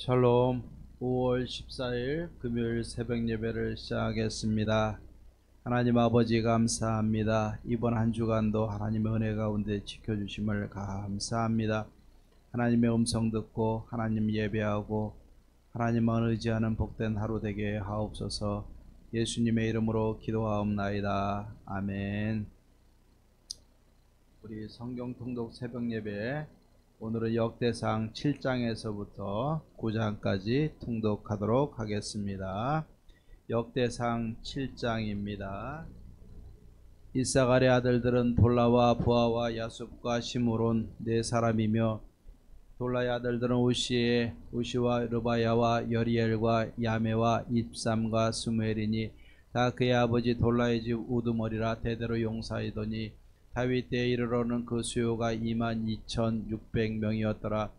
샬롬. 5월 14일 금요일 새벽 예배를 시작하겠습니다. 하나님 아버지 감사합니다. 이번 한 주간도 하나님의 은혜 가운데 지켜주심을 감사합니다. 하나님의 음성 듣고 하나님 예배하고 하나님만 의지하는 복된 하루 되게 하옵소서. 예수님의 이름으로 기도하옵나이다. 아멘. 우리 성경 통독 새벽 예배, 오늘은 역대상 7장에서부터 9장까지 통독하도록 하겠습니다. 역대상 7장입니다. 이사갈의 아들들은 돌라와 부하와 야숲과 시므론 네 사람이며, 돌라의 아들들은 우시와 르바야와 여리엘과 야메와 입삼과 스무엘이니 다 그의 아버지 돌라의 집 우두머리라. 대대로 용사이더니 다윗 때에 이르러는 그 수요가 22,600명이었더라.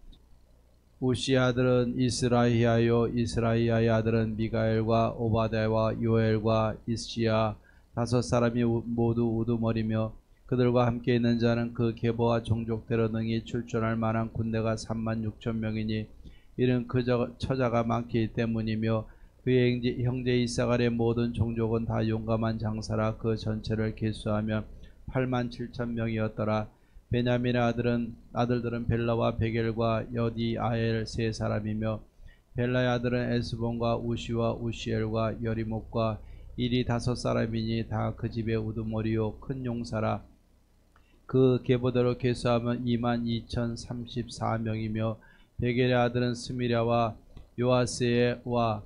우시의 아들은 이스라히야요, 이스라히야의 아들은 미가엘과 오바댜와 요엘과 이스지야, 다섯 사람이 모두 우두머리며, 그들과 함께 있는 자는 그 계보와 종족대로 능히 출전할 만한 군대가 36,000명이니 이는 그 처자가 많기 때문이며, 그의 형제 이사갈의 모든 종족은 다 용감한 장사라. 그 전체를 계수하면 87,000명이었더라. 베냐민의 아들들은 벨라와 베겔과 여디아엘 세 사람이며, 벨라의 아들은 에스본과 우시와 우시엘과 여리목과 일이 다섯 사람이니 다 그 집의 우두머리요 큰 용사라. 그 계보대로 계수하면 22,034명이며, 베겔의 아들은 스미랴와 요아스와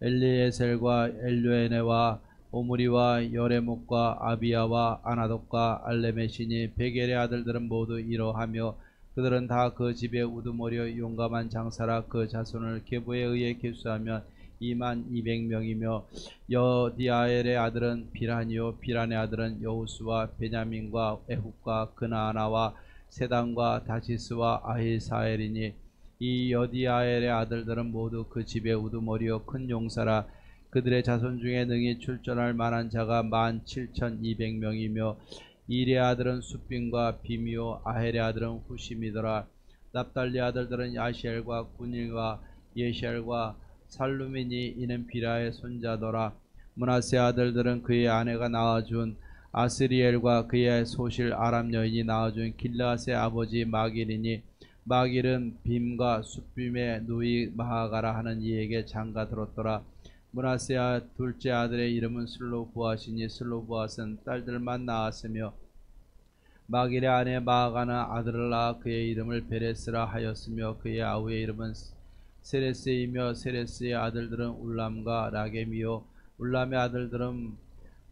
엘리에셀과 엘료에네와 오므리와 여레목과 아비야와 아나독과 알레메시니, 베겔의 아들들은 모두 이러하며 그들은 다 그 집의 우두머리여 용감한 장사라. 그 자손을 계보에 의해 계수하면 22,000명이며, 여디아엘의 아들은 비란이요 비란의 아들은 여우스와 베냐민과 에훗과 그나아나와 세단과 다시스와 아히사엘이니 이 여디아엘의 아들들은 모두 그 집의 우두머리요 큰 용사라. 그들의 자손 중에 능히 출전할 만한 자가 17,200명이며, 일의 아들은 숫빈과 비미오, 아헬의 아들은 후심이더라. 납달리 아들들은 야시엘과 군일과 예시엘과 살루미니 이는 비라의 손자더라. 므낫세 아들들은 그의 아내가 낳아준 아스리엘과 그의 소실 아람 여인이 낳아준 길르앗의 아버지 마길이니, 마길은 빔과 숫빔의 누이 마하가라 하는 이에게 장가 들었더라. 므낫세 둘째 아들의 이름은 슬로부앗이니 슬로부앗은 딸들만 낳았으며, 마길의 아내 마아가는 아들을 낳아 그의 이름을 베레스라 하였으며, 그의 아우의 이름은 세레스이며, 세레스의 아들들은 울람과 라겜이요 울람의 아들들은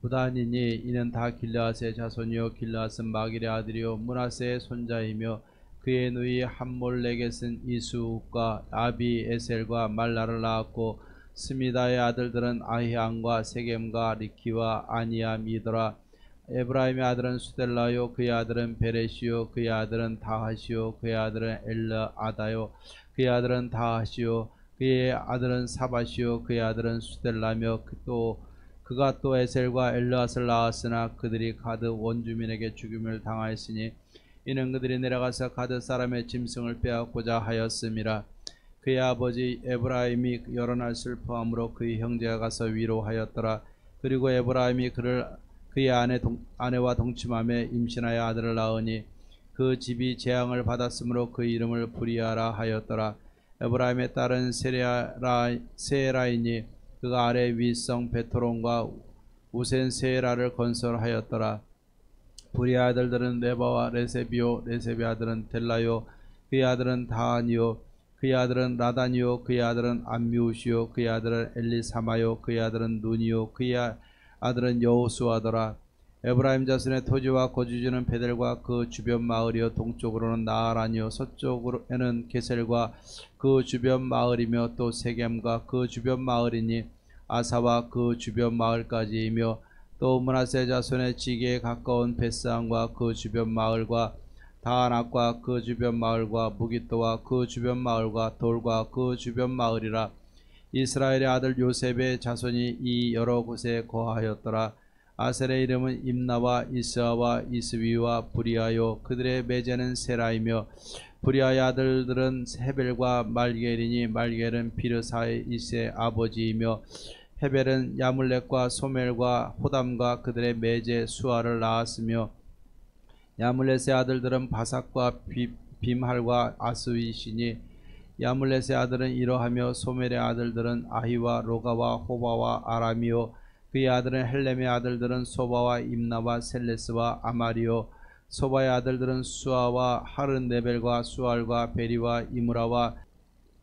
부단이니 이는 다 길르앗의 자손이요 길르앗은 마길의 아들이요 므낫세의 손자이며, 그의 누이 함몰레겟은 이수욱과 아비에셀과 말라를 낳았고, 스미다의 아들들은 아히안과 세겜과 리키와 아니암이더라. 에브라임의 아들은 수델라요 그의 아들은 베레시요 그의 아들은 다하시요 그의 아들은 엘르아다요 그의 아들은 다하시요 그의 아들은 사바시요 그의 아들은 수델라며, 그가 또 에셀과 엘르앗을 낳았으나 그들이 가드 원주민에게 죽임을 당하였으니 이는 그들이 내려가서 가드 사람의 짐승을 빼앗고자 하였음이라. 그의 아버지 에브라임이 여러 날 슬퍼함으로 그의 형제가 가서 위로하였더라. 그리고 에브라임이 그의 아내와 동침함에 임신하여 아들을 낳으니 그 집이 재앙을 받았으므로 그 이름을 브리아라 하였더라. 에브라임의 딸은 세라이니 그가 아래 윗성 베토론과 우센 세라를 건설하였더라. 브리아 아들들은 네바와 레세비요 레세비 아들은 델라요 그의 아들은 다하니요 그의 아들은 라다니요 그의 아들은 암미우시요 그의 아들은 엘리사마요 그의 아들은 눈이요 그의 아들은 여호수아더라. 에브라임 자손의 토지와 거주지는 베델과 그 주변 마을이요 동쪽으로는 나아라니요 서쪽에는 게셀과 그 주변 마을이며, 또 세겜과 그 주변 마을이니 아사와 그 주변 마을까지이며, 또 므낫세 자손의 지게에 가까운 베스안과 그 주변 마을과 다아낙과 그 주변 마을과 무기또와 그 주변 마을과 돌과 그 주변 마을이라. 이스라엘의 아들 요셉의 자손이 이 여러 곳에 거하였더라. 아셀의 이름은 임나와 이스아와 이스비와 부리아요. 그들의 매제는 세라이며 부리아의 아들들은 헤벨과 말겔이니 말겔은 비르사의 이스의 아버지이며 헤벨은 야물렉과 소멜과 호담과 그들의 매제 수아를 낳았으며 야물렛의 아들들은 바삭과 빔할과 아스윗이니 야물렛의 아들은 이러하며 소멜의 아들들은 아히와 로가와 호바와 아람이요 그의 아들은 헬렘의 아들들은 소바와 임나와 셀레스와 아마리요 소바의 아들들은 수아와 하른네벨과 수알과 베리와 이므라와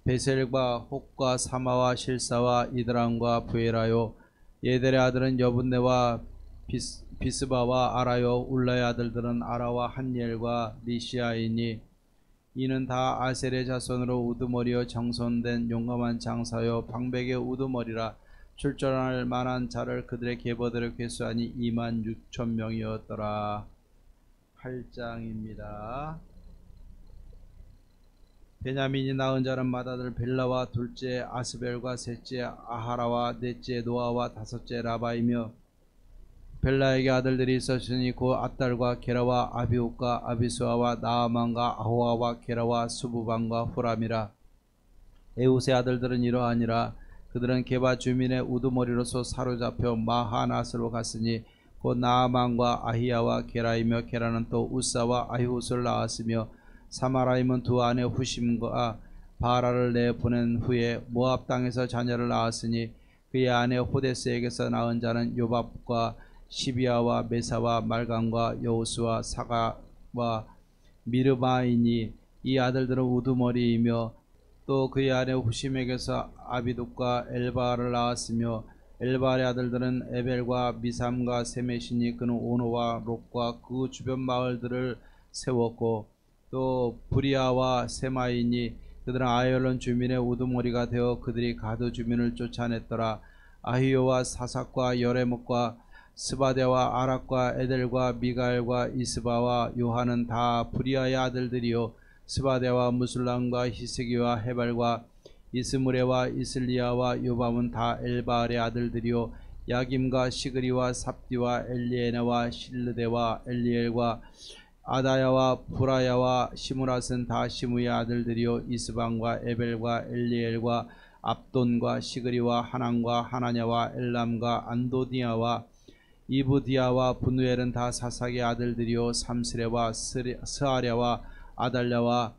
베셀과 혹과 사마와 실사와 이드람과 부에라요 예델의 아들은 여분네와 비스바와 아라요 울라의 아들들은 아라와 한니엘과 리시아이니 이는 다 아셀의 자손으로 우두머리여 정손된 용감한 장사여 방백의 우두머리라 출전할 만한 자를 그들의 계보대로 계수하니 26,000명이었더라. 8장입니다. 베냐민이 낳은 자는 맏아들 벨라와 둘째 아스벨과 셋째 아하라와 넷째 노아와 다섯째 라바이며 벨라에게 아들들이 있었으니 곧 앗달과 게라와 아비옷과 아비수아와 나아만과 아호아와 게라와 수부방과 후람이라. 에웃의 아들들은 이러하니라. 그들은 게바 주민의 우두머리로서 사로잡혀 마하낫으로 갔으니 곧 나아만과 아히야와 게라이며 게라는 또 우사와 아히웃을 낳았으며 사마라임은 두 아내 후심과 바라를 내보낸 후에 모압 땅에서 자녀를 낳았으니 그의 아내 호데스에게서 낳은 자는 요밥과 시비아와 메사와 말간과 여우스와 사가와 미르마이니 이 아들들은 우두머리이며 또 그의 아내 후심에게서 아비둑과 엘바를 낳았으며 엘바의 아들들은 에벨과 미삼과 세메시니 그는 오노와 롯과 그 주변 마을들을 세웠고 또 부리아와 세마이니 그들은 아열론 주민의 우두머리가 되어 그들이 가드 주민을 쫓아냈더라. 아히요와 사삭과 여레목과 스바데와 아락과 에델과 미가엘과 이스바와 요한은 다 부리아의 아들들이요 스바데와 무술람과 히스기와 헤발과 이스무레와 이슬리아와 요밤은 다 엘바알의 아들들이요 야김과 시그리와 삽디와 엘리에나와 실르데와 엘리엘과 아다야와 부라야와 시므랏은 다 시므의 아들들이요 이스방과 에벨과 엘리엘과 압돈과 시그리와 하난과 하나냐와 엘람과 안도니아와 이브디아와 분우엘은 다 사삭의 아들들이요 삼스레와 스아랴와 아달랴와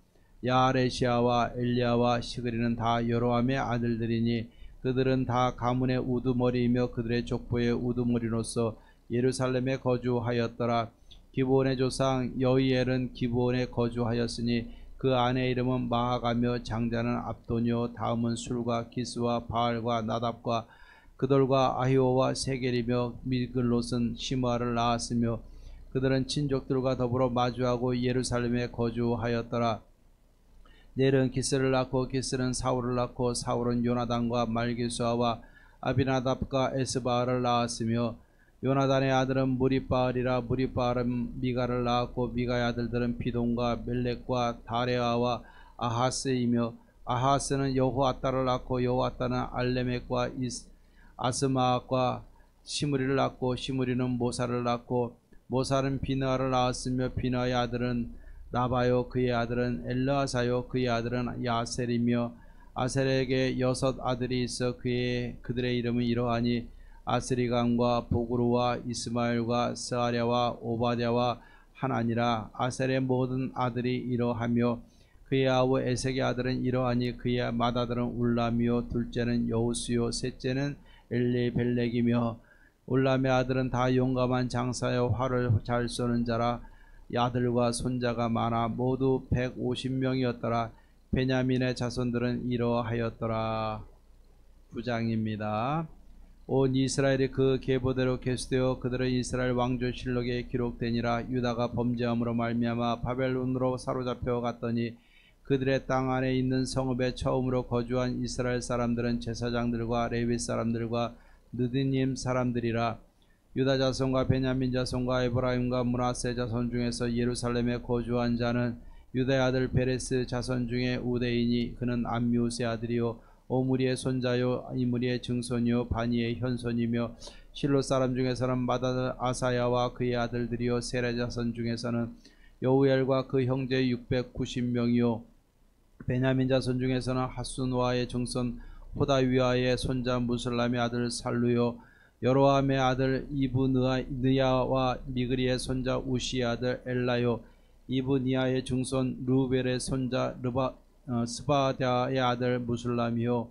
야아레시아와 엘리야와 시그리는 다 여로함의 아들들이니 그들은 다 가문의 우두머리이며 그들의 족보의 우두머리로서 예루살렘에 거주하였더라. 기브온의 조상 여이엘은 기브온에 거주하였으니 그 아내 이름은 마하가며 장자는 압도니요 다음은 술과 기스와 바알과 나답과 그돌과 아히오와 세겔이며 미글롯은 시므아를 낳았으며 그들은 친족들과 더불어 마주하고 예루살렘에 거주하였더라. 넬은 기스를 낳고 기스는 사울을 낳고 사울은 요나단과 말기수아와 아비나답과 에스바알을 낳았으며 요나단의 아들은 무리바알이라 무리바알은 미가를 낳았고 미가의 아들들은 비돈과 멜렉과 다레아와 아하스이며 아하스는 여호아따를 낳고 여호아따는 알레멕과 아스마악과 시므리를 낳고 시므리는 모사를 낳고 모사는 비나를 낳았으며 비나의 아들은 나바요 그의 아들은 엘르아사요 그의 아들은 야셀이며 아셀에게 6 아들이 있어 그들의 이름은 이러하니 아스리감과 보그루와 이스마엘과 스아랴와 오바댜와 하나니라. 아셀의 모든 아들이 이러하며 그의 아우 에색의 아들은 이러하니 그의 맏아들은 울람이요 둘째는 여우스요 셋째는 엘리벨렉이며 울람의 아들은 다 용감한 장사여 활을 잘 쏘는 자라. 아들과 손자가 많아 모두 150명이었더라. 베냐민의 자손들은 이러하였더라. 9장입니다. 온 이스라엘이 그 계보대로 계수되어 그들은 이스라엘 왕조실록에 기록되니라. 유다가 범죄함으로 말미암아 바벨론으로 사로잡혀 갔더니 그들의 땅 안에 있는 성읍에 처음으로 거주한 이스라엘 사람들은 제사장들과 레위 사람들과 느디님 사람들이라. 유다 자손과 베냐민 자손과 에브라임과 므낫세 자손 중에서 예루살렘에 거주한 자는 유다의 아들 베레스 자손 중에 우대이니 그는 암미우스의 아들이요 오므리의 손자요 이므리의 증손이요 바니의 현손이며 실로 사람 중에서는 맏아들 아사야와 그의 아들들이요 세레 자손 중에서는 여우엘과 그 형제 690명이요 베냐민 자손 중에서는 하순와의 증손 호다위아의 손자 무슬람의 아들 살루요 여로함의 아들 이브느야와 미그리의 손자 우시의 아들 엘라요 이브니아의 증손 루벨의 손자 스바다의 아들 무슬람이요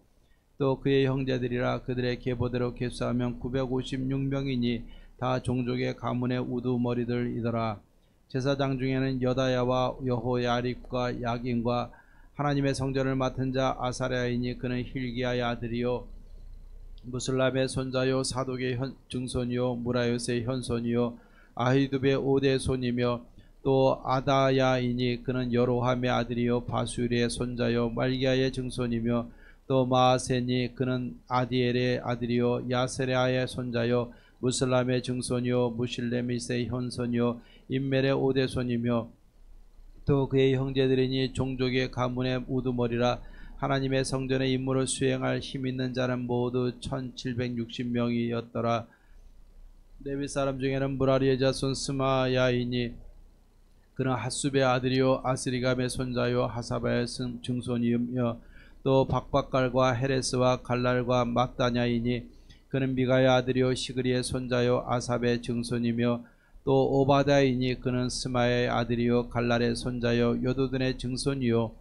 또 그의 형제들이라 그들의 계보대로 계수하면 956명이니 다 종족의 가문의 우두머리들이더라. 제사장 중에는 여다야와 여호야립과 야긴과 하나님의 성전을 맡은 자 아사랴이니 그는 힐기야의 아들이요 무슬람의 손자요 사독의 증손이요 무라요스의 현손이요 아히두베의 5대 손이며 또 아다야이니 그는 여로함의 아들이요 바수리의 손자요 말기야의 증손이며 또 마아세니 그는 아디엘의 아들이요 야세랴의 손자요 무슬람의 증손이요 무실레미스의 현손이요 임멜의 5대 손이며 또 그의 형제들이니 종족의 가문의 우두머리라. 하나님의 성전의 임무를 수행할 힘있는 자는 모두 1760명이었더라. 레위 사람 중에는 무라리의 자손 스마야이니 그는 핫수베의 아들이요 아스리감의 손자요 하사바의 증손이며 또 박박갈과 헤레스와 갈랄과 막다냐이니 그는 미가의 아들이요 시그리의 손자요 아삽의 증손이며 또 오바다이니 그는 스마의 아들이요 갈랄의 손자요 요도든의 증손이요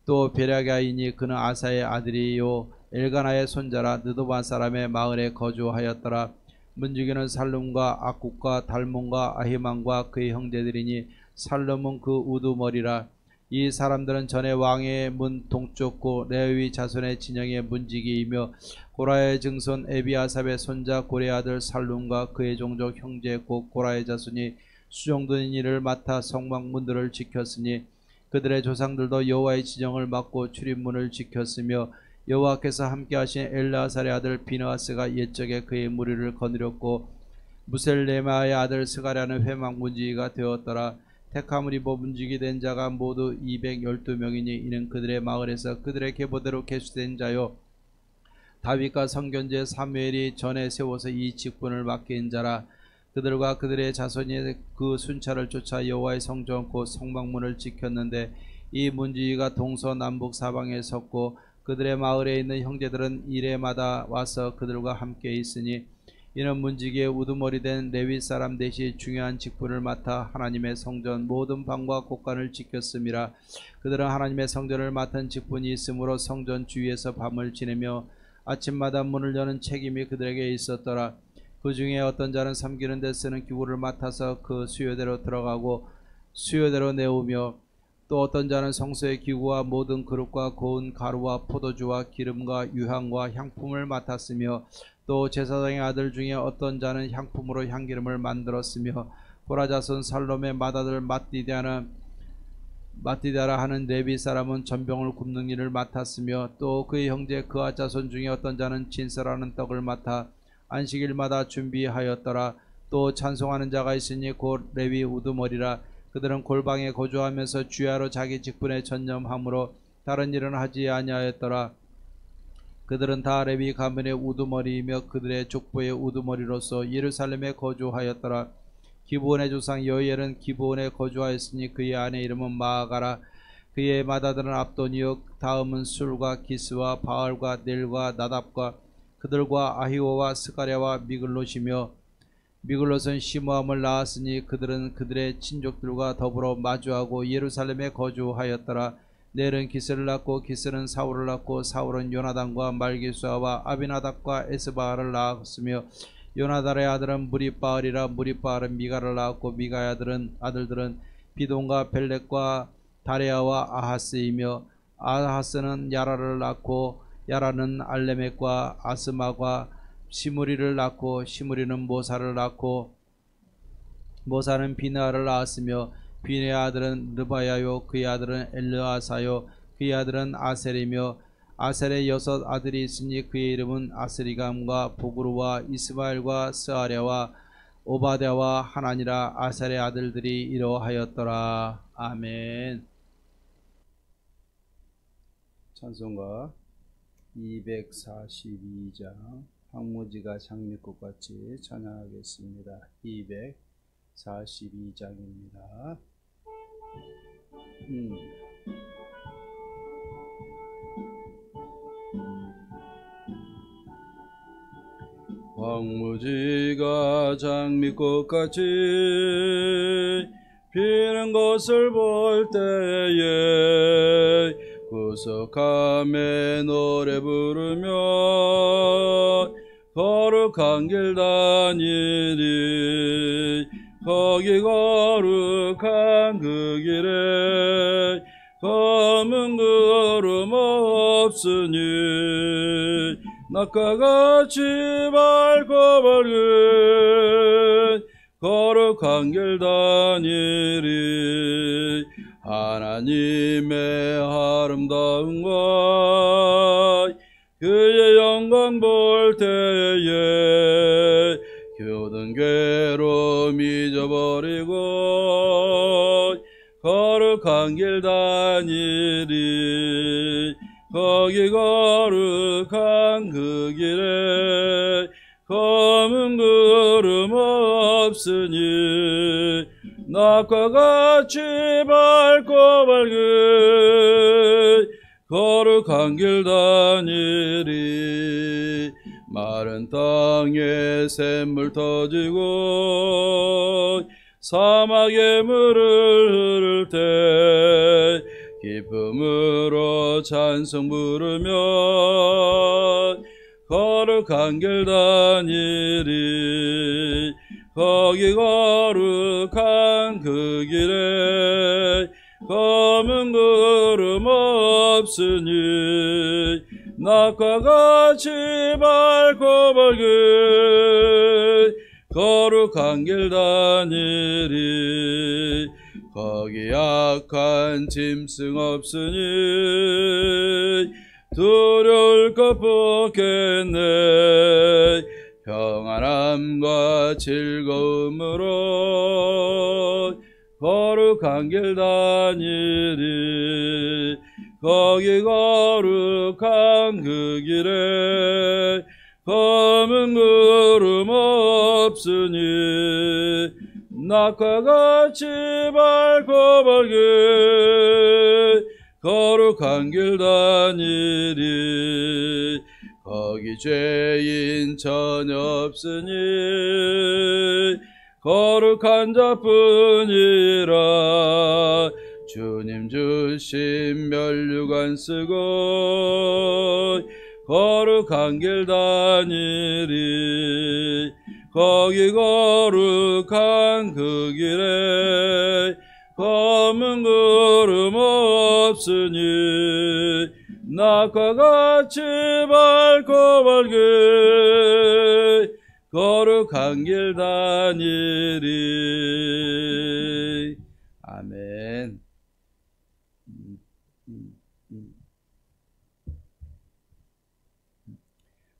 또 베랴가이니 그는 아사의 아들이요 엘가나의 손자라 느도반 사람의 마을에 거주하였더라. 문지기는 살룸과 악국과 달몬과 아히만과 그의 형제들이니 살룸은 그 우두머리라. 이 사람들은 전에 왕의 문 동쪽고 레위 자손의 진영의 문지기이며 고라의 증손 에비아삽의 손자 고레 아들 살룸과 그의 종족 형제 곧 고라의 자손이 수종드는 일을 맡아 성막문들을 지켰으니 그들의 조상들도 여호와의 지정을 맡고 출입문을 지켰으며 여호와께서 함께하신 엘라살의 아들 비느하스가 옛적에 그의 무리를 거느렸고 무셀레마의 아들 스가랴는 회막문지기가 되었더라. 택함을 입어 문지기 된 자가 모두 212명이니 이는 그들의 마을에서 그들의 계보대로 계수된 자요 다윗과 선견제 사무엘이 전에 세워서 이 직분을 맡긴 자라. 그들과 그들의 자손이 그 순찰을 쫓아 여호와의 성전 곧 성막문을 지켰는데 이 문지기가 동서남북 사방에 섰고 그들의 마을에 있는 형제들은 이레마다 와서 그들과 함께 있으니 이는 문지기의 우두머리 된 레위 사람 넷이 중요한 직분을 맡아 하나님의 성전 모든 방과 곳간을 지켰음이라. 그들은 하나님의 성전을 맡은 직분이 있으므로 성전 주위에서 밤을 지내며 아침마다 문을 여는 책임이 그들에게 있었더라. 그 중에 어떤 자는 섬기는 데 쓰는 기구를 맡아서 그 수요대로 들어가고 수요대로 내오며 또 어떤 자는 성소의 기구와 모든 그릇과 고운 가루와 포도주와 기름과 유향과 향품을 맡았으며 또 제사장의 아들 중에 어떤 자는 향품으로 향기름을 만들었으며 고라 자손 살롬의 맏아들 마띠다라 하는 레위 사람은 전병을 굽는 일을 맡았으며 또 그의 형제 그아 자손 중에 어떤 자는 진설하는 떡을 맡아 안식일마다 준비하였더라. 또 찬송하는 자가 있으니 곧 레위 우두머리라. 그들은 골방에 거주하면서 주야로 자기 직분에 전념하므로 다른 일은 하지 아니하였더라. 그들은 다 레위 가문의 우두머리이며 그들의 족보의 우두머리로서 예루살렘에 거주하였더라. 기브온의 조상 여이엘은 기브온에 거주하였으니 그의 아내 이름은 마아가라. 그의 맏아들은 압돈이요 다음은 술과 기스와 바알과 넬과 나답과 그들과 아히오와 스가랴와 미글롯이며 미글롯은 시므함을 낳았으니 그들은 그들의 친족들과 더불어 마주하고 예루살렘에 거주하였더라. 넬은 기스를 낳고 기스는 사울을 낳고 사울은 요나단과 말기수아와 아비나답과 에스바알을 낳았으며 요나단의 아들은 무리바알이라. 무리바알은 미가를 낳았고 미가의 아들들은 비돈과 벨렉과 다레아와 아하스이며 아하스는 야라를 낳고 야라는 알레멕과 아스마과 시므리를 낳고 시므리는 모사를 낳고 모사는 비느하를 낳았으며 비느의 아들은 르바야요 그의 아들은 엘르아사요 그의 아들은 아셀이며 아셀의 6 아들이 있으니 그의 이름은 아스리감과 보그루와 이스마엘과 스아랴와 오바댜와 하나니라. 아셀의 아들들이 이러하였더라. 아멘. 찬송가 242장 황무지가 장미꽃같이 찬양하겠습니다. 242장입니다. 황무지가 장미꽃같이 피는 것을 볼 때에 구속함에 노래 부르며 거룩한 길 다니리. 거기 거룩한 그 길에 검은 구름 없으니 낮과 같이 밝고 밝은 거룩한 길 다니리. 하나님의 아름다움과 그의 영광 볼 때에 모든 괴로움 잊어버리고 거룩한 길 다니리. 거기 거룩한 그 길에 검은 구름 없으니 낮과 같이 밝고 밝은 거룩한 길 다니리. 마른 땅에 샘물 터지고 사막에 물을 흐를 때 기쁨으로 찬송 부르며 거룩한 길 다니리. 거기 거룩한 그 길에 검은 구름 없으니 낮과 같이 밝고 밝은 거룩한 길 다니리. 거기 약한 짐승 없으니 두려울 것 없겠네. 평안함과 즐거움으로 거룩한 길 다니리. 거기 거룩한 그 길에 검은 구름 없으니 낮과 같이 밝고 밝은 거룩한 길 다니리. 거기 죄인 전혀 없으니 거룩한 자뿐이라. 주님 주신 멸류관 쓰고 거룩한 길 다니리. 거기 거룩한 그 길에 검은 구름 없으니 낮과 같이 밝고 밝은 거룩한 길 다니리. 아멘.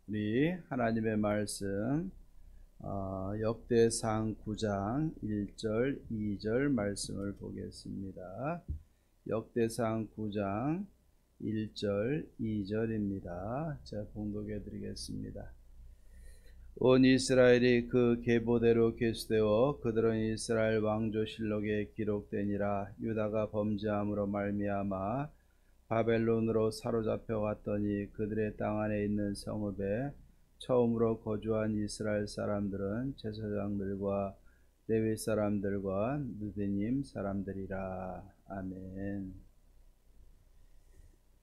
우리 하나님의 말씀 역대상 9장 1절 2절 말씀을 보겠습니다. 역대상 9장 1절 2절입니다. 제가 봉독해 드리겠습니다. 온 이스라엘이 그 계보대로 계수되어 그들은 이스라엘 왕조실록에 기록되니라. 유다가 범죄함으로 말미암아 바벨론으로 사로잡혀 갔더니 그들의 땅 안에 있는 성읍에 처음으로 거주한 이스라엘 사람들은 제사장들과 레위 사람들과 느디님 사람들이라. 아멘.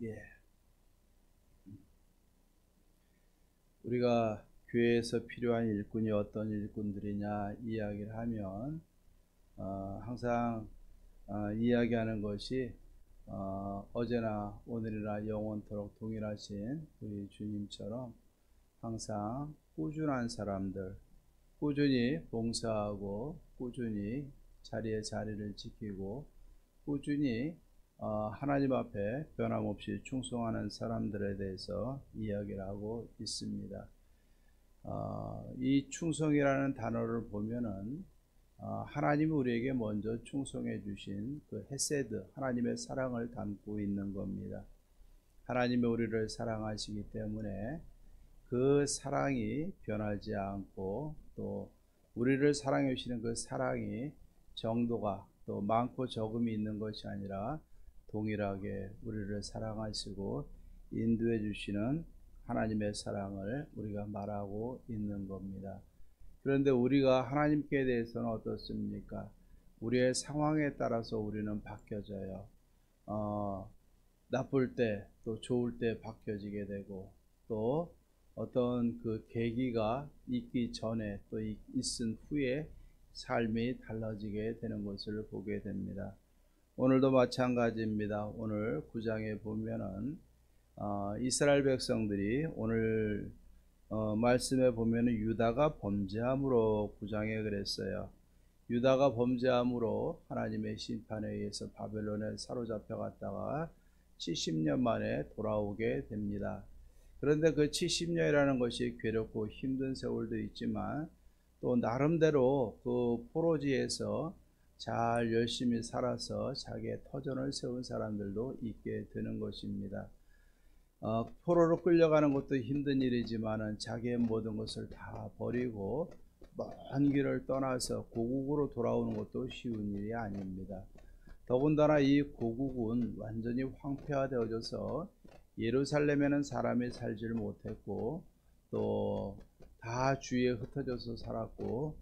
예. 우리가 교회에서 필요한 일꾼이 어떤 일꾼들이냐 이야기를 하면 항상 이야기하는 것이 어제나 오늘이나 영원토록 동일하신 우리 주님처럼 항상 꾸준한 사람들, 꾸준히 봉사하고 꾸준히 자리를 지키고 꾸준히 하나님 앞에 변함없이 충성하는 사람들에 대해서 이야기를 하고 있습니다. 이 충성이라는 단어를 보면은 하나님이 우리에게 먼저 충성해 주신 그 헤세드, 하나님의 사랑을 담고 있는 겁니다. 하나님이 우리를 사랑하시기 때문에 그 사랑이 변하지 않고 또 우리를 사랑해 주시는 그 사랑이 정도가 또 많고 적음이 있는 것이 아니라 동일하게 우리를 사랑하시고 인도해 주시는 하나님의 사랑을 우리가 말하고 있는 겁니다. 그런데 우리가 하나님께 대해서는 어떻습니까? 우리의 상황에 따라서 우리는 바뀌어져요. 나쁠 때 또 좋을 때 바뀌어지게 되고 또 어떤 그 계기가 있기 전에 또 있은 후에 삶이 달라지게 되는 것을 보게 됩니다. 오늘도 마찬가지입니다. 오늘 9장에 보면은 이스라엘 백성들이 오늘 말씀에 보면은 유다가 범죄함으로 9장에 그랬어요. 유다가 범죄함으로 하나님의 심판에 의해서 바벨론에 사로잡혀 갔다가 70년 만에 돌아오게 됩니다. 그런데 그 70년이라는 것이 괴롭고 힘든 세월도 있지만 또 나름대로 그 포로지에서 잘 열심히 살아서 자기의 터전을 세운 사람들도 있게 되는 것입니다. 포로로 끌려가는 것도 힘든 일이지만 자기의 모든 것을 다 버리고 먼 길을 떠나서 고국으로 돌아오는 것도 쉬운 일이 아닙니다. 더군다나 이 고국은 완전히 황폐화되어져서 예루살렘에는 사람이 살지를 못했고 또 다 주위에 흩어져서 살았고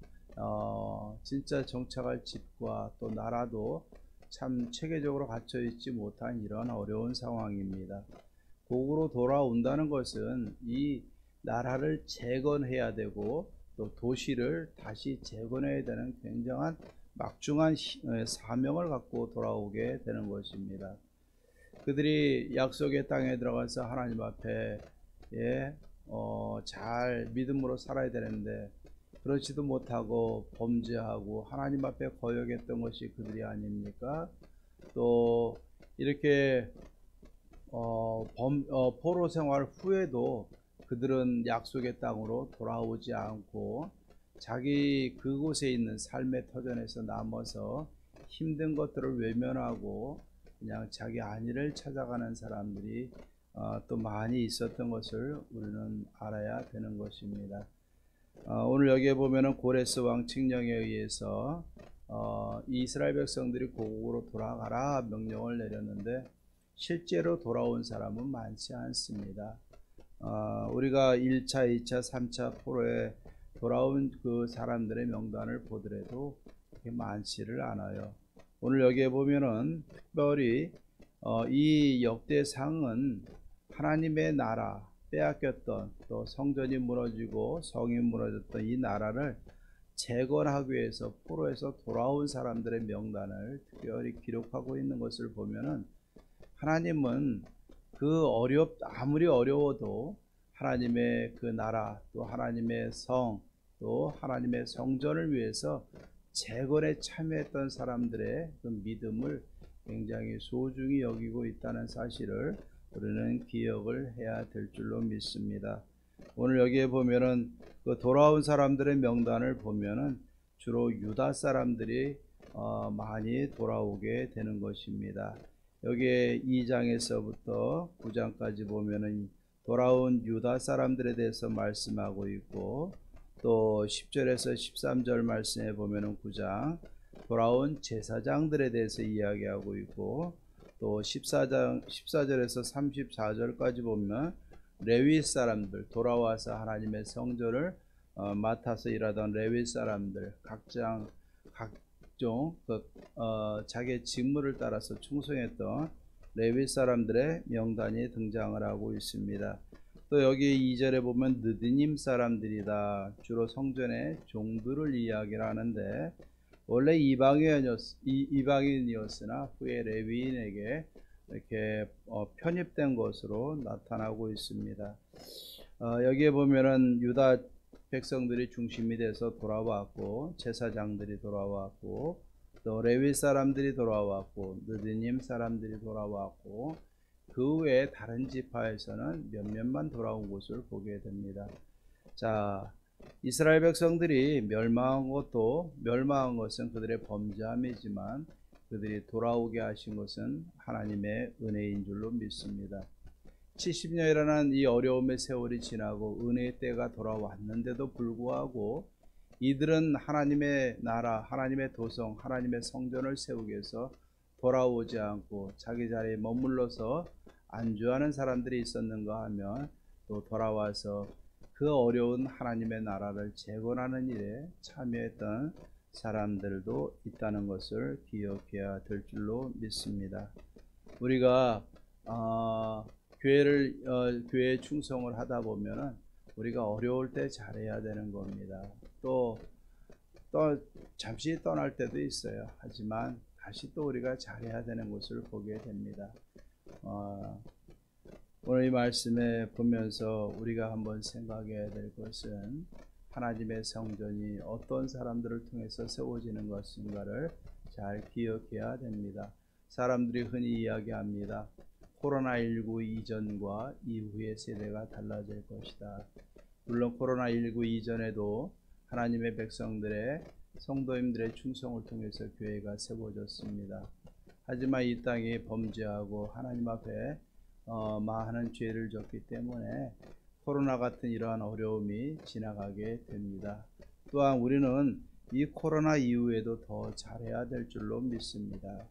진짜 정착할 집과 또 나라도 참 체계적으로 갖춰 있지 못한 이런 어려운 상황입니다. 고국으로 돌아온다는 것은 이 나라를 재건해야 되고 또 도시를 다시 재건해야 되는 굉장한 막중한 사명을 갖고 돌아오게 되는 것입니다. 그들이 약속의 땅에 들어가서 하나님 앞에 잘 믿음으로 살아야 되는데 그렇지도 못하고 범죄하고 하나님 앞에 거역했던 것이 그들이 아닙니까? 또 이렇게 포로 생활 후에도 그들은 약속의 땅으로 돌아오지 않고 자기 그곳에 있는 삶의 터전에서 남아서 힘든 것들을 외면하고 그냥 자기 안위를 찾아가는 사람들이 또 많이 있었던 것을 우리는 알아야 되는 것입니다. 오늘 여기에 보면은 고레스 왕 칙령에 의해서 이스라엘 백성들이 고국으로 돌아가라 명령을 내렸는데 실제로 돌아온 사람은 많지 않습니다. 우리가 1차, 2차, 3차 포로에 돌아온 그 사람들의 명단을 보더라도 그렇게 많지를 않아요. 오늘 여기에 보면은 특별히 이 역대상은 하나님의 나라 빼앗겼던 또 성전이 무너지고 성이 무너졌던 이 나라를 재건하기 위해서 포로에서 돌아온 사람들의 명단을 특별히 기록하고 있는 것을 보면은 하나님은 아무리 어려워도 하나님의 그 나라 또 하나님의 성 또 하나님의 성전을 위해서 재건에 참여했던 사람들의 그 믿음을 굉장히 소중히 여기고 있다는 사실을 우리는 기억을 해야 될 줄로 믿습니다. 오늘 여기에 보면은 그 돌아온 사람들의 명단을 보면은 주로 유다 사람들이 많이 돌아오게 되는 것입니다. 여기에 2장에서부터 9장까지 보면은 돌아온 유다 사람들에 대해서 말씀하고 있고 또 10절에서 13절 말씀에 보면은 9장 돌아온 제사장들에 대해서 이야기하고 있고 또 14절에서 34절까지 보면 레위 사람들 돌아와서 하나님의 성전을 맡아서 일하던 레위 사람들 각종 자기의 직무를 따라서 충성했던 레위 사람들의 명단이 등장을 하고 있습니다. 또 여기 2절에 보면 느디님 사람들이다. 주로 성전의 종들을 이야기를 하는데 원래 이방인이었으나 후에 레위인에게 이렇게 편입된 것으로 나타나고 있습니다. 여기에 보면은 유다 백성들이 중심이 돼서 돌아왔고 제사장들이 돌아왔고 또 레위 사람들이 돌아왔고 느디님 사람들이 돌아왔고 그 외에 다른 지파에서는 몇몇만 돌아온 것을 보게 됩니다. 자, 이스라엘 백성들이 멸망한 것은 그들의 범죄함이지만 그들이 돌아오게 하신 것은 하나님의 은혜인 줄로 믿습니다. 70년이라는 이 어려움의 세월이 지나고 은혜의 때가 돌아왔는데도 불구하고 이들은 하나님의 나라, 하나님의 도성, 하나님의 성전을 세우기 위해서 돌아오지 않고 자기 자리에 머물러서 안주하는 사람들이 있었는가 하면, 또 돌아와서 그 어려운 하나님의 나라를 재건하는 일에 참여했던 사람들도 있다는 것을 기억해야 될 줄로 믿습니다. 우리가 교회에 충성을 하다 보면은 우리가 어려울 때 잘해야 되는 겁니다. 또 잠시 떠날 때도 있어요. 하지만 다시 또 우리가 잘해야 되는 것을 보게 됩니다. 오늘 이 말씀에 보면서 우리가 한번 생각해야 될 것은 하나님의 성전이 어떤 사람들을 통해서 세워지는 것인가를 잘 기억해야 됩니다. 사람들이 흔히 이야기합니다. 코로나19 이전과 이후의 세대가 달라질 것이다. 물론 코로나19 이전에도 하나님의 백성들의 성도님들의 충성을 통해서 교회가 세워졌습니다. 하지만 이 땅이 범죄하고 하나님 앞에 많은 죄를 졌기 때문에 코로나 같은 이러한 어려움이 지나가게 됩니다. 또한 우리는 이 코로나 이후에도 더 잘해야 될 줄로 믿습니다.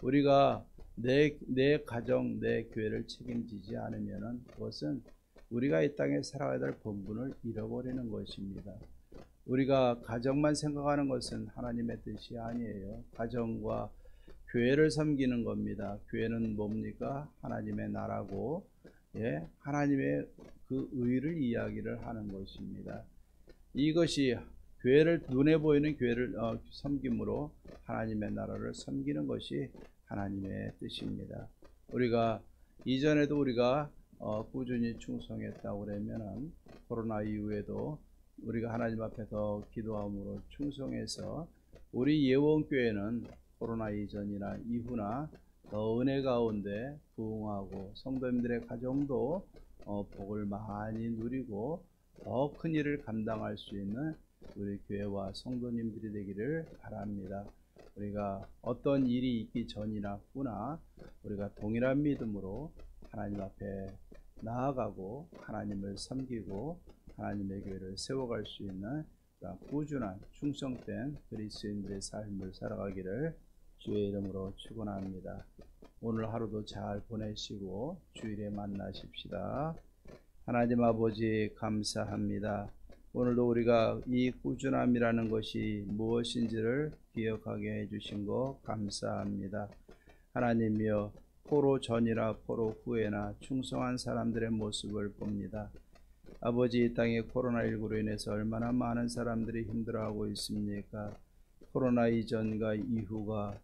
우리가 내 가정, 내 교회를 책임지지 않으면 그것은 우리가 이 땅에 살아야 될 본분을 잃어버리는 것입니다. 우리가 가정만 생각하는 것은 하나님의 뜻이 아니에요. 가정과 교회를 섬기는 겁니다. 교회는 뭡니까? 하나님의 나라고, 하나님의 그 의를 이야기를 하는 것입니다. 이것이 교회를, 눈에 보이는 교회를 섬김으로 하나님의 나라를 섬기는 것이 하나님의 뜻입니다. 우리가 이전에도 우리가 꾸준히 충성했다고 그러면은 코로나 이후에도 우리가 하나님 앞에서 기도함으로 충성해서 우리 예원교회는 코로나 이전이나 이후나 더 은혜 가운데 부흥하고 성도님들의 가정도 복을 많이 누리고 더 큰 일을 감당할 수 있는 우리 교회와 성도님들이 되기를 바랍니다. 우리가 어떤 일이 있기 전이나 후나 우리가 동일한 믿음으로 하나님 앞에 나아가고 하나님을 섬기고 하나님의 교회를 세워갈 수 있는 꾸준한 충성된 그리스도인들의 삶을 살아가기를 주의 이름으로 축원합니다. 오늘 하루도 잘 보내시고 주일에 만나십시다. 하나님 아버지 감사합니다. 오늘도 우리가 이 꾸준함이라는 것이 무엇인지를 기억하게 해주신 것 감사합니다. 하나님이여, 포로 전이나 포로 후에나 충성한 사람들의 모습을 봅니다. 아버지, 이 땅에 코로나19로 인해서 얼마나 많은 사람들이 힘들어하고 있습니까? 코로나 이전과 이후가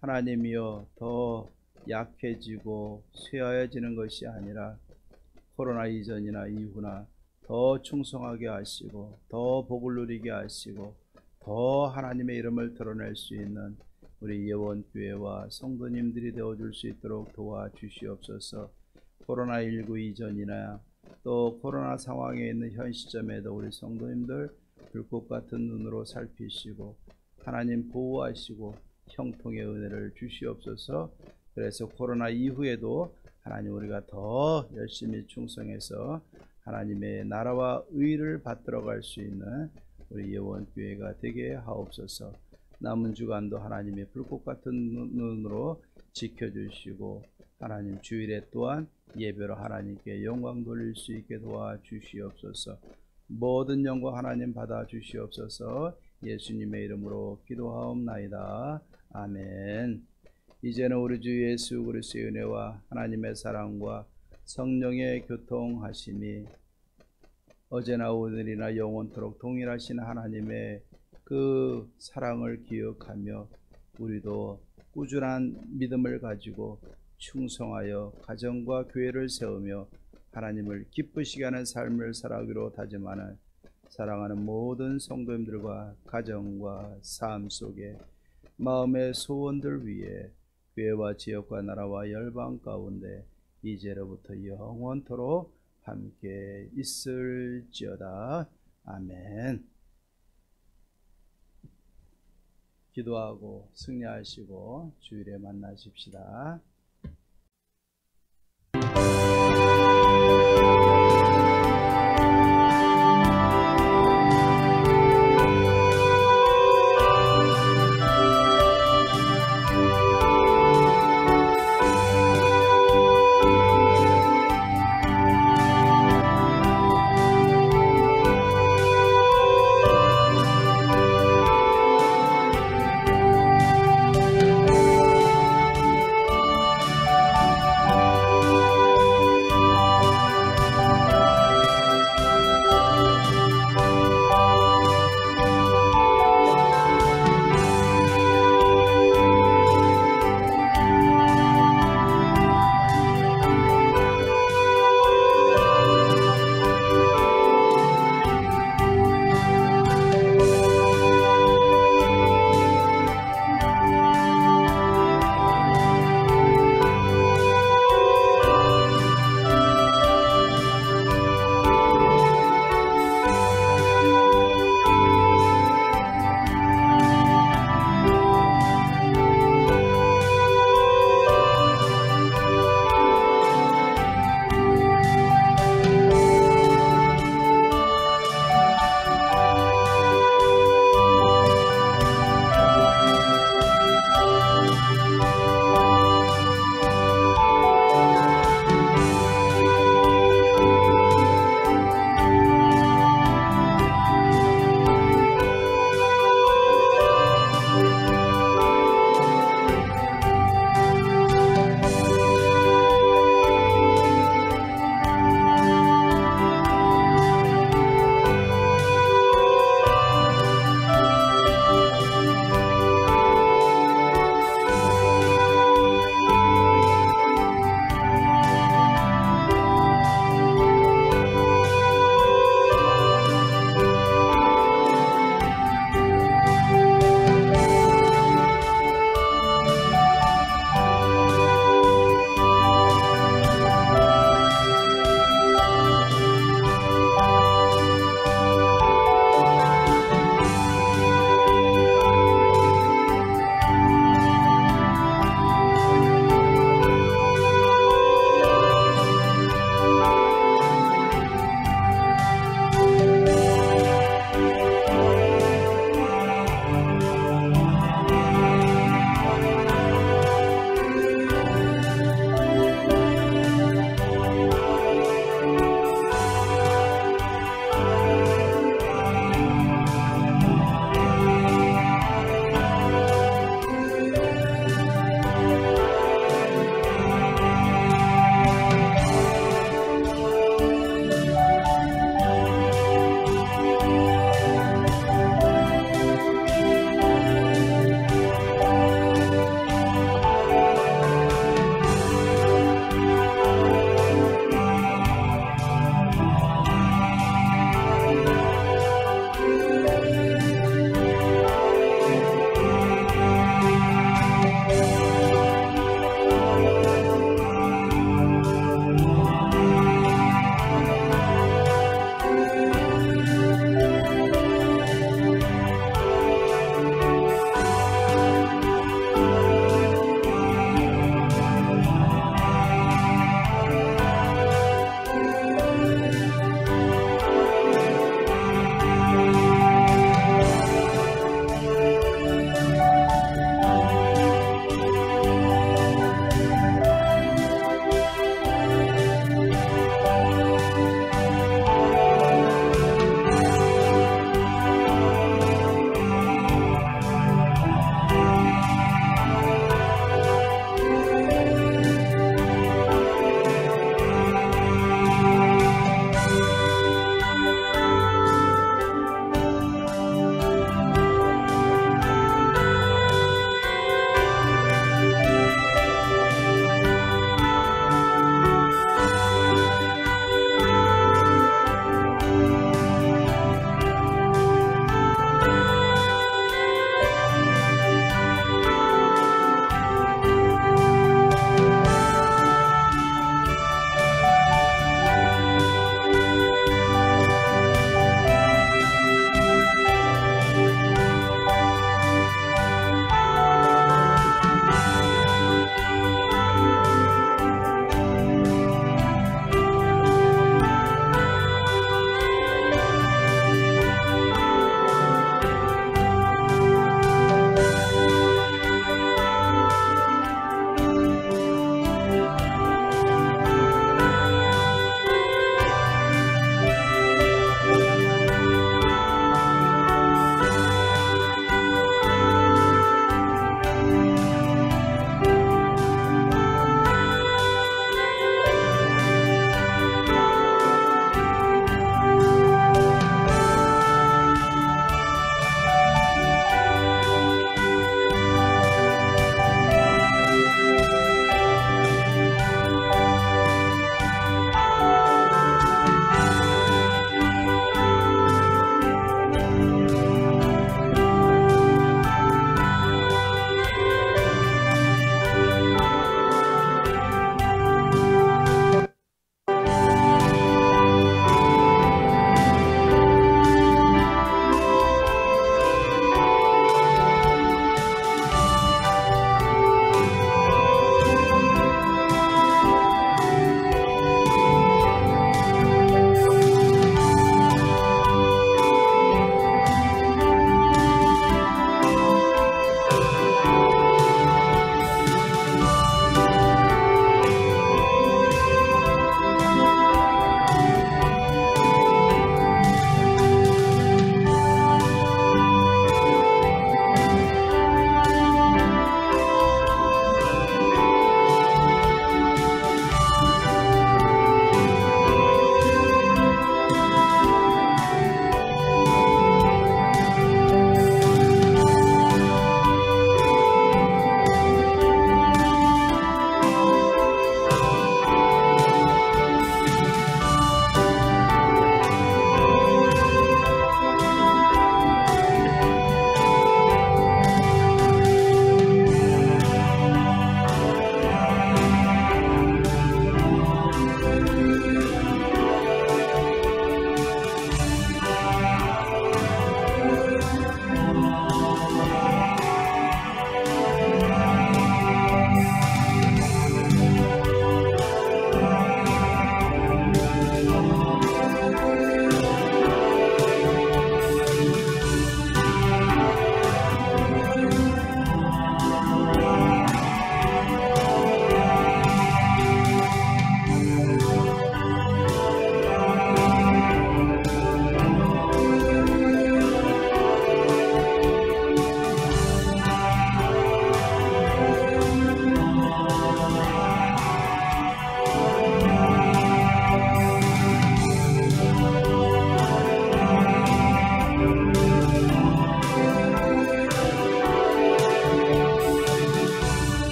하나님이여 더 약해지고 쇠하여지는 것이 아니라 코로나 이전이나 이후나 더 충성하게 하시고 더 복을 누리게 하시고 더 하나님의 이름을 드러낼 수 있는 우리 예원교회와 성도님들이 되어줄 수 있도록 도와주시옵소서. 코로나19 이전이나 또 코로나 상황에 있는 현 시점에도 우리 성도님들 불꽃 같은 눈으로 살피시고 하나님 보호하시고 형통의 은혜를 주시옵소서. 그래서 코로나 이후에도 하나님 우리가 더 열심히 충성해서 하나님의 나라와 의를 받들어 갈 수 있는 우리 예원교회가 되게 하옵소서. 남은 주간도 하나님의 불꽃 같은 눈으로 지켜주시고 하나님 주일에 또한 예배로 하나님께 영광 돌릴 수 있게 도와주시옵소서. 모든 영광 하나님 받아 주시옵소서. 예수님의 이름으로 기도하옵나이다. 아멘. 이제는 우리 주 예수 그리스도의 은혜와 하나님의 사랑과 성령의 교통하심이 어제나 오늘이나 영원토록 동일하신 하나님의 그 사랑을 기억하며 우리도 꾸준한 믿음을 가지고 충성하여 가정과 교회를 세우며 하나님을 기쁘시게 하는 삶을 살아가기로 다짐하는 사랑하는 모든 성도님들과 가정과 삶 속에 마음의 소원들 위해 교회와 지역과 나라와 열방 가운데 이제로부터 영원토록 함께 있을지어다. 아멘. 기도하고 승리하시고 주일에 만나십시다.